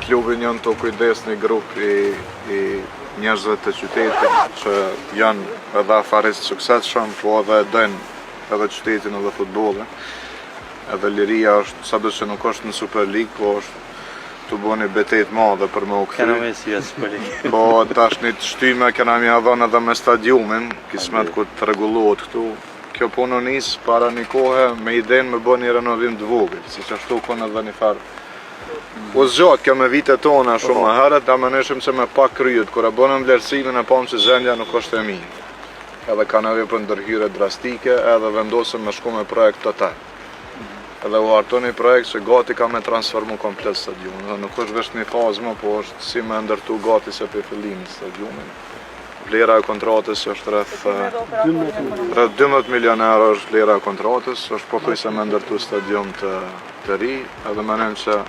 klubin janë të kujdes një grup i njerëzve të qytetit që janë edhe afarist suksesshëm, po edhe dojnë edhe qytetin edhe futbollin. Edhe Liria është, sado që nuk është në Super League, po është të bo një betejt madhe për me u kthy. Kena me si Super League. Po tash një të shtyme kena mi adhon edhe me stadiumin, kismet ku të rregullohet këtu. Kjo punë nisë para një kohë me idenë me bë një renovim të vogël, siç ashtu kanë edhe një farë. U zgjat kjo me vitet tona shumë më herët, ta mënyrshëm se me pak kryet, kur e bënëm vlerësimin e pam se zëndja nuk është e mirë. Edhe ka nevojë për ndërhyrje drastike, edhe vendosëm me shku me projekt total. Edhe u hartu një projekt që gati ka me transformu komplet stadiumin. Nuk është vesh një fazë më, po është si me ndërtu gati se për fillimit stadiumin. Vlera e kontratës është rreth 12 milion euro është vlera e kontratës, është pothuajse me ndërtu stadium të ri, edhe menem që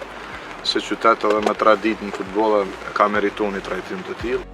si qytet edhe me traditë në futboll ka meritu një trajtim të tillë.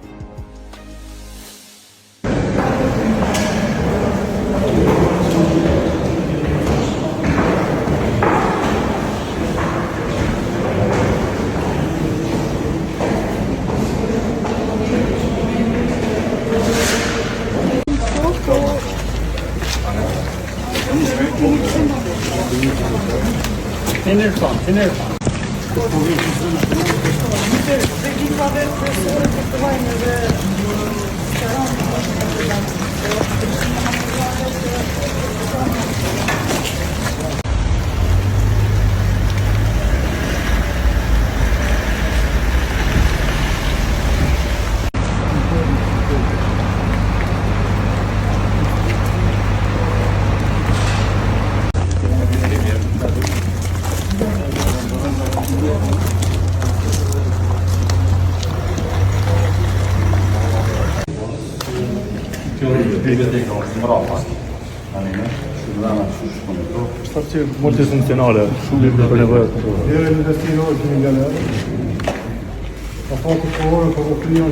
Stație multifuncțională, pentru nevoie. E investițiilor din Galera. A fost o oră cu opinion.